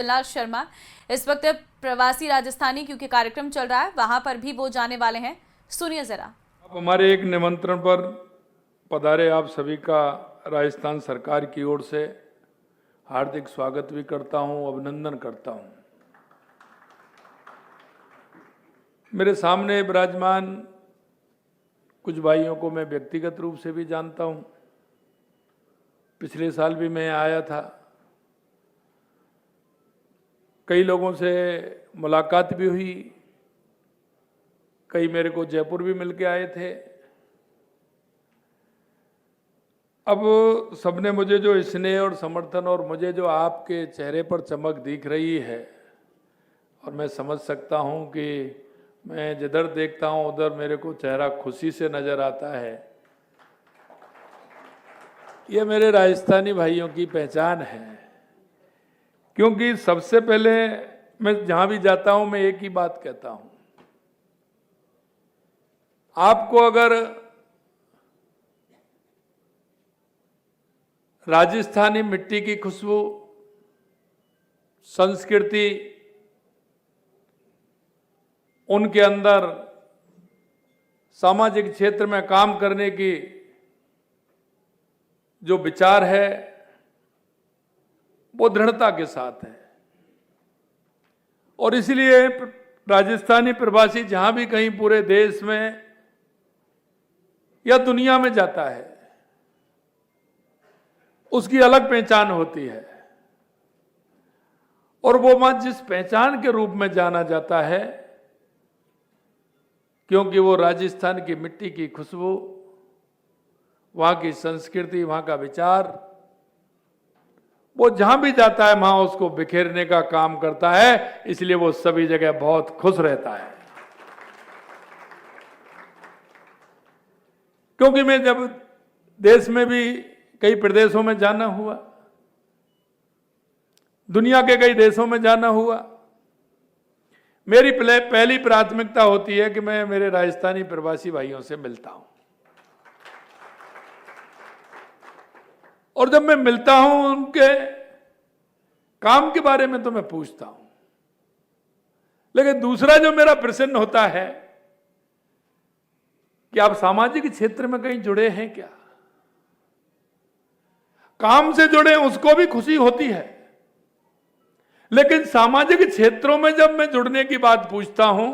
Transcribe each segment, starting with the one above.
लाल शर्मा इस वक्त प्रवासी राजस्थानी, क्योंकि कार्यक्रम चल रहा है, वहां पर भी वो जाने वाले हैं। सुनिए जरा। आप हमारे एक निमंत्रण पर पधारे, आप सभी का राजस्थान सरकार की ओर से हार्दिक स्वागत भी करता हूं, अभिनंदन करता हूं। मेरे सामने विराजमान कुछ भाइयों को मैं व्यक्तिगत रूप से भी जानता हूं। पिछले साल भी मैं आया था, कई लोगों से मुलाकात भी हुई, कई मेरे को जयपुर भी मिलके आए थे। अब सबने मुझे जो स्नेह और समर्थन और मुझे जो आपके चेहरे पर चमक दिख रही है, और मैं समझ सकता हूं कि मैं जिधर देखता हूं उधर मेरे को चेहरा खुशी से नजर आता है। ये मेरे राजस्थानी भाइयों की पहचान है, क्योंकि सबसे पहले मैं जहां भी जाता हूं मैं एक ही बात कहता हूं, आपको अगर राजस्थानी मिट्टी की खुशबू, संस्कृति, उनके अंदर सामाजिक क्षेत्र में काम करने की जो विचार है वो दृढ़ता के साथ है। और इसलिए राजस्थानी प्रवासी जहां भी कहीं पूरे देश में या दुनिया में जाता है, उसकी अलग पहचान होती है। और वो मत जिस पहचान के रूप में जाना जाता है, क्योंकि वो राजस्थान की मिट्टी की खुशबू, वहां की संस्कृति, वहां का विचार, वो जहां भी जाता है वहां उसको बिखेरने का काम करता है। इसलिए वो सभी जगह बहुत खुश रहता है। क्योंकि मैं जब देश में भी कई प्रदेशों में जाना हुआ, दुनिया के कई देशों में जाना हुआ, मेरी पहली प्राथमिकता होती है कि मैं मेरे राजस्थानी प्रवासी भाइयों से मिलता हूं। और जब मैं मिलता हूं उनके काम के बारे में तो मैं पूछता हूं, लेकिन दूसरा जो मेरा प्रश्न होता है कि आप सामाजिक क्षेत्र में कहीं जुड़े हैं क्या? काम से जुड़े उसको भी खुशी होती है, लेकिन सामाजिक क्षेत्रों में जब मैं जुड़ने की बात पूछता हूं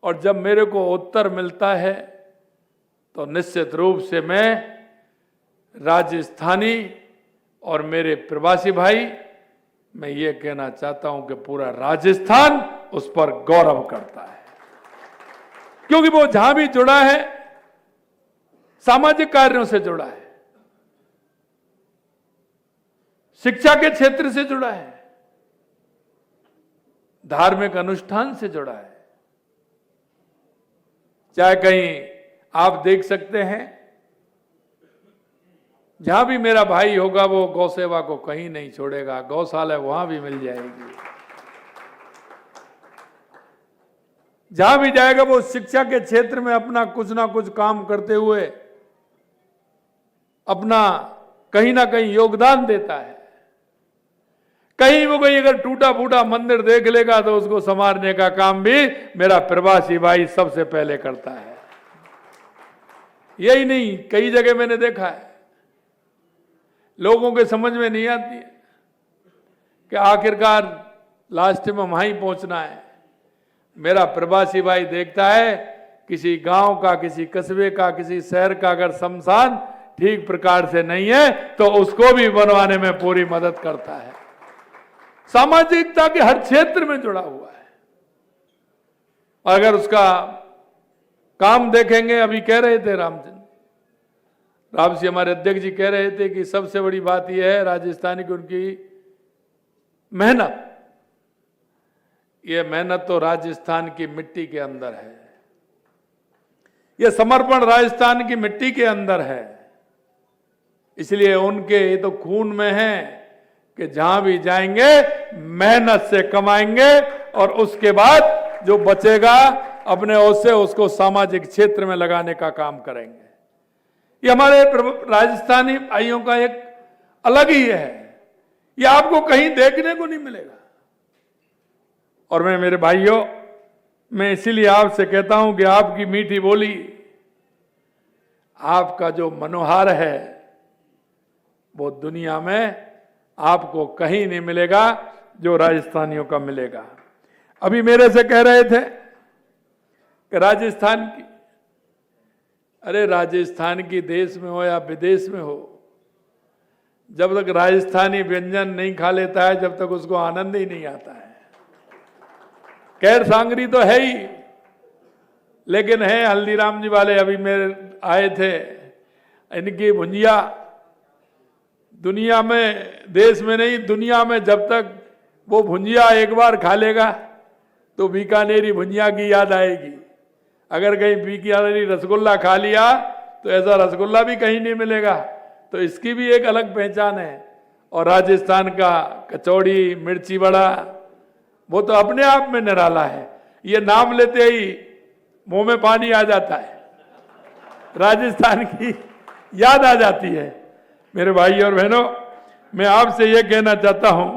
और जब मेरे को उत्तर मिलता है, तो निश्चित रूप से मैं राजस्थानी और मेरे प्रवासी भाई, मैं ये कहना चाहता हूं कि पूरा राजस्थान उस पर गौरव करता है। क्योंकि वो जहां भी जुड़ा है, सामाजिक कार्यों से जुड़ा है, शिक्षा के क्षेत्र से जुड़ा है, धार्मिक अनुष्ठान से जुड़ा है। चाहे कहीं आप देख सकते हैं, जहां भी मेरा भाई होगा वो गौ सेवा को कहीं नहीं छोड़ेगा, गौशाला वहां भी मिल जाएगी। जहां भी जाएगा वो शिक्षा के क्षेत्र में अपना कुछ ना कुछ काम करते हुए अपना कहीं ना कहीं योगदान देता है। कहीं वो कोई अगर टूटा फूटा मंदिर देख लेगा तो उसको संवारने का काम भी मेरा प्रवासी भाई सबसे पहले करता है। यही नहीं, कई जगह मैंने देखा है, लोगों के समझ में नहीं आती है कि आखिरकार लास्ट में वहीं पहुंचना है। मेरा प्रवासी भाई देखता है किसी गांव का, किसी कस्बे का, किसी शहर का अगर शमशान ठीक प्रकार से नहीं है तो उसको भी बनवाने में पूरी मदद करता है। सामाजिकता के हर क्षेत्र में जुड़ा हुआ है। अगर उसका काम देखेंगे, अभी कह रहे थे राम जी हमारे अध्यक्ष जी कह रहे थे कि सबसे बड़ी बात यह है राजस्थानी की उनकी मेहनत। यह मेहनत तो राजस्थान की मिट्टी के अंदर है, यह समर्पण राजस्थान की मिट्टी के अंदर है। इसलिए उनके ये तो खून में है कि जहां भी जाएंगे मेहनत से कमाएंगे और उसके बाद जो बचेगा अपने ओर से उसको सामाजिक क्षेत्र में लगाने का काम करेंगे। ये हमारे राजस्थानी भाइयों का एक अलग ही है, ये आपको कहीं देखने को नहीं मिलेगा। और मैं मेरे भाइयों, मैं इसीलिए आपसे कहता हूं कि आपकी मीठी बोली, आपका जो मनोहार है, वो दुनिया में आपको कहीं नहीं मिलेगा जो राजस्थानियों का मिलेगा। अभी मेरे से कह रहे थे कि राजस्थान की, अरे राजस्थान की देश में हो या विदेश में हो, जब तक राजस्थानी व्यंजन नहीं खा लेता है जब तक उसको आनंद ही नहीं आता है। कैर सांगरी तो है ही, लेकिन है हल्दीराम जी वाले, अभी मेरे आए थे, इनकी भुंजिया दुनिया में, देश में नहीं दुनिया में, जब तक वो भुंजिया एक बार खा लेगा तो बीकानेरी भुंजिया की याद आएगी। अगर कहीं बीकानेरी रसगुल्ला खा लिया तो ऐसा रसगुल्ला भी कहीं नहीं मिलेगा। तो इसकी भी एक अलग पहचान है। और राजस्थान का कचौड़ी, मिर्ची बड़ा, वो तो अपने आप में निराला है। ये नाम लेते ही मुंह में पानी आ जाता है, राजस्थान की याद आ जाती है। मेरे भाई और बहनों, मैं आपसे ये कहना चाहता हूं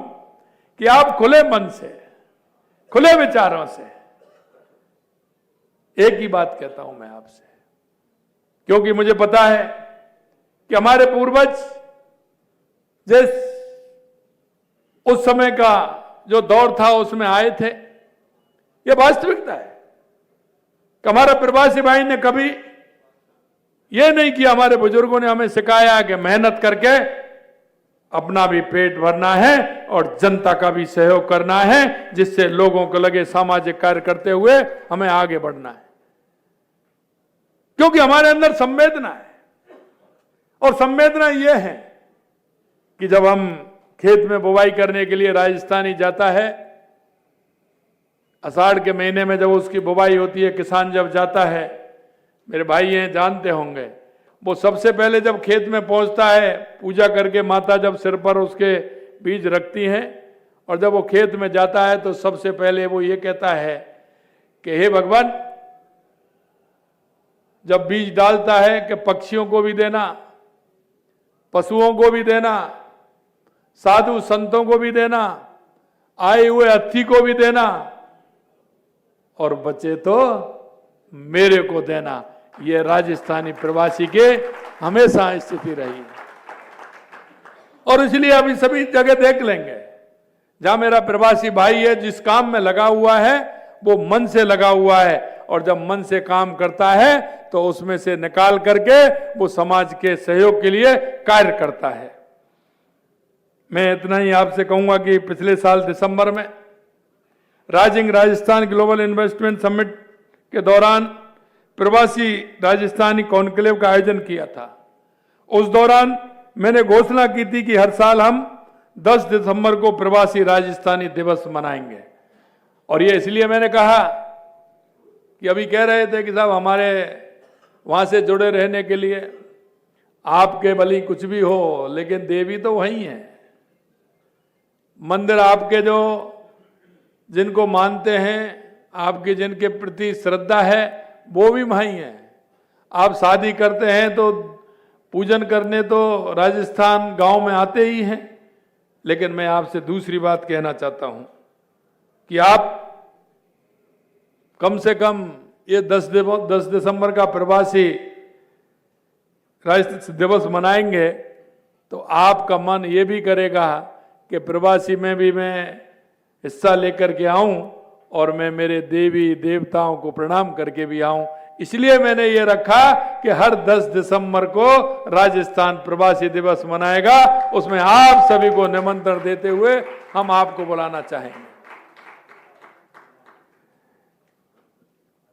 कि आप खुले मन से, खुले विचारों से, एक ही बात कहता हूं मैं आपसे, क्योंकि मुझे पता है कि हमारे पूर्वज जिस उस समय का जो दौर था उसमें आए थे। यह वास्तविकता है कि हमारा प्रवासी भाई ने कभी यह नहीं किया, हमारे बुजुर्गों ने हमें सिखाया कि मेहनत करके अपना भी पेट भरना है और जनता का भी सहयोग करना है, जिससे लोगों को लगे सामाजिक कार्य करते हुए हमें आगे बढ़ना है। क्योंकि हमारे अंदर संवेदना है, और संवेदना यह है कि जब हम खेत में बुवाई करने के लिए राजस्थानी जाता है, आषाढ़ के महीने में जब उसकी बुवाई होती है, किसान जब जाता है, मेरे भाई हैं जानते होंगे, वो सबसे पहले जब खेत में पहुंचता है, पूजा करके माता जब सिर पर उसके बीज रखती हैं, और जब वो खेत में जाता है तो सबसे पहले वो ये कहता है कि हे भगवान, जब बीज डालता है कि पक्षियों को भी देना, पशुओं को भी देना, साधु संतों को भी देना, आए हुए अतिथि को भी देना, और बचे तो मेरे को देना। ये राजस्थानी प्रवासी के हमेशा स्थिति रही है। और इसलिए अभी सभी जगह देख लेंगे, जहां मेरा प्रवासी भाई है, जिस काम में लगा हुआ है वो मन से लगा हुआ है, और जब मन से काम करता है तो उसमें से निकाल करके वो समाज के सहयोग के लिए कार्य करता है। मैं इतना ही आपसे कहूंगा कि पिछले साल दिसंबर में rising Rajasthan global investment summit के दौरान प्रवासी राजस्थानी कॉन्क्लेव का आयोजन किया था। उस दौरान मैंने घोषणा की थी कि हर साल हम 10 दिसंबर को प्रवासी राजस्थानी दिवस मनाएंगे। और ये इसलिए मैंने कहा कि अभी कह रहे थे कि साहब हमारे वहां से जुड़े रहने के लिए आपके भली कुछ भी हो, लेकिन देवी तो वही है। मंदिर आपके जो जिनको मानते हैं, आपकी जिनके प्रति श्रद्धा है, वो भी वहीं है। आप शादी करते हैं तो पूजन करने तो राजस्थान गांव में आते ही हैं। लेकिन मैं आपसे दूसरी बात कहना चाहता हूं कि आप कम से कम ये 10 दिसंबर का प्रवासी राजस्थान दिवस मनाएंगे तो आपका मन ये भी करेगा कि प्रवासी में भी मैं हिस्सा लेकर के आऊं और मैं मेरे देवी देवताओं को प्रणाम करके भी आऊं। इसलिए मैंने ये रखा कि हर 10 दिसंबर को राजस्थान प्रवासी दिवस मनाएगा। उसमें आप सभी को निमंत्रण देते हुए हम आपको बुलाना चाहेंगे।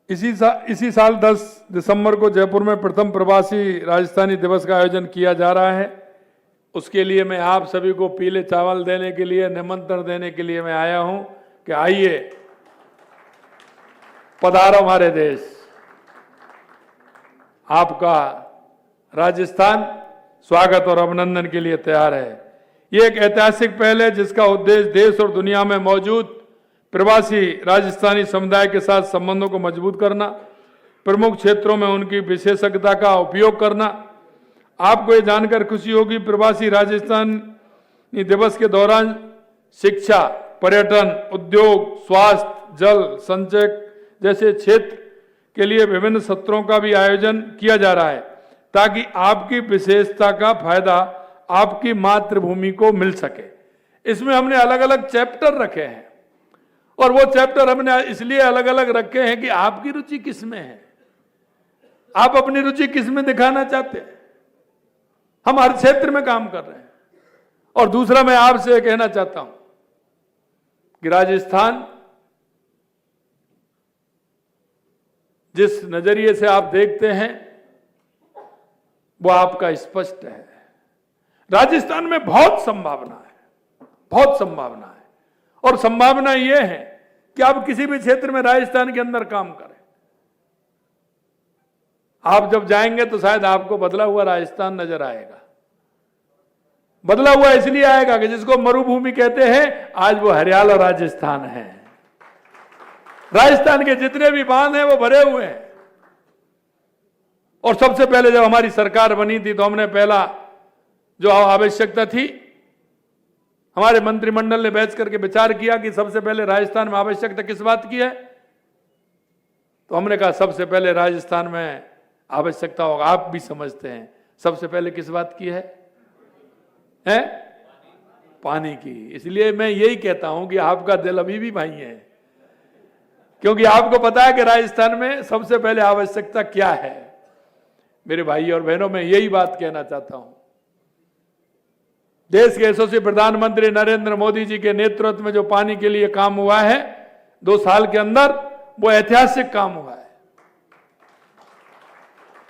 इसी साल 10 दिसंबर को जयपुर में प्रथम प्रवासी राजस्थानी दिवस का आयोजन किया जा रहा है। उसके लिए मैं आप सभी को पीले चावल देने के लिए, निमंत्रण देने के लिए मैं आया हूं कि आइए, पधारो हमारे देश। आपका राजस्थान स्वागत और अभिनंदन के लिए तैयार है। ये एक ऐतिहासिक पहल है जिसका उद्देश्य देश और दुनिया में मौजूद प्रवासी राजस्थानी समुदाय के साथ संबंधों को मजबूत करना, प्रमुख क्षेत्रों में उनकी विशेषज्ञता का उपयोग करना। आपको ये जानकर खुशी होगी, प्रवासी राजस्थानी दिवस के दौरान शिक्षा, पर्यटन, उद्योग, स्वास्थ्य, जल संचय जैसे क्षेत्र के लिए विभिन्न सत्रों का भी आयोजन किया जा रहा है ताकि आपकी विशेषता का फायदा आपकी मातृभूमि को मिल सके। इसमें हमने अलग अलग चैप्टर रखे हैं और वो चैप्टर हमने इसलिए अलग अलग रखे हैं कि आपकी रुचि किस में है, आप अपनी रुचि किस में दिखाना चाहते हैं। हम हर क्षेत्र में काम कर रहे हैं। और दूसरा मैं आपसे कहना चाहता हूं कि राजस्थान जिस नजरिए से आप देखते हैं वो आपका स्पष्ट है। राजस्थान में बहुत संभावना है, बहुत संभावना है। और संभावना यह है कि आप किसी भी क्षेत्र में राजस्थान के अंदर काम करें, आप जब जाएंगे तो शायद आपको बदला हुआ राजस्थान नजर आएगा। बदला हुआ इसलिए आएगा कि जिसको मरुभूमि कहते हैं आज वो हरियाणा और राजस्थान है। राजस्थान के जितने भी बांध हैं वो भरे हुए हैं। और सबसे पहले जब हमारी सरकार बनी थी तो हमने पहला जो आवश्यकता थी, हमारे मंत्रिमंडल ने बैठ करके विचार किया कि सबसे पहले राजस्थान में आवश्यकता किस बात की है। तो हमने कहा सबसे पहले राजस्थान में आवश्यकता होगा, आप भी समझते हैं सबसे पहले किस बात की है? पानी की। इसलिए मैं यही कहता हूं कि आपका दिल अभी भी भाई है, क्योंकि आपको पता है कि राजस्थान में सबसे पहले आवश्यकता क्या है। मेरे भाई और बहनों, मैं यही बात कहना चाहता हूं। देश के यशस्वी प्रधानमंत्री नरेंद्र मोदी जी के नेतृत्व में जो पानी के लिए काम हुआ है 2 साल के अंदर, वो ऐतिहासिक काम हुआ है।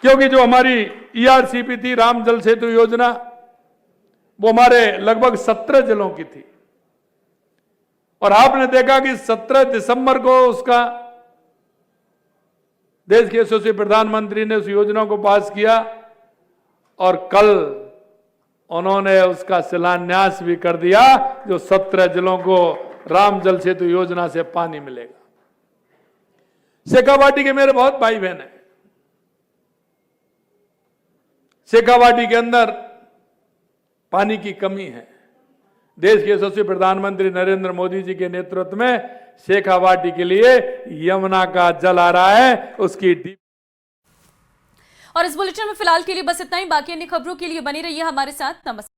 क्योंकि जो हमारी ईआरसीपी थी, राम जल सेतु योजना, वो हमारे लगभग 17 जिलों की थी। और आपने देखा कि 17 दिसंबर को उसका देश के यशस्वी प्रधानमंत्री ने उस योजना को पास किया और कल उन्होंने उसका शिलान्यास भी कर दिया, जो 17 जिलों को राम जल सेतु योजना से पानी मिलेगा। शेखावाटी के मेरे बहुत भाई बहन हैं। शेखावाटी के अंदर पानी की कमी है। देश के यशस्वी प्रधानमंत्री नरेंद्र मोदी जी के नेतृत्व में शेखावाटी के लिए यमुना का जल आ रहा है, उसकी और इस बुलेटिन में फिलहाल के लिए बस इतना ही। बाकी अन्य खबरों के लिए बनी रहिए हमारे साथ। नमस्कार।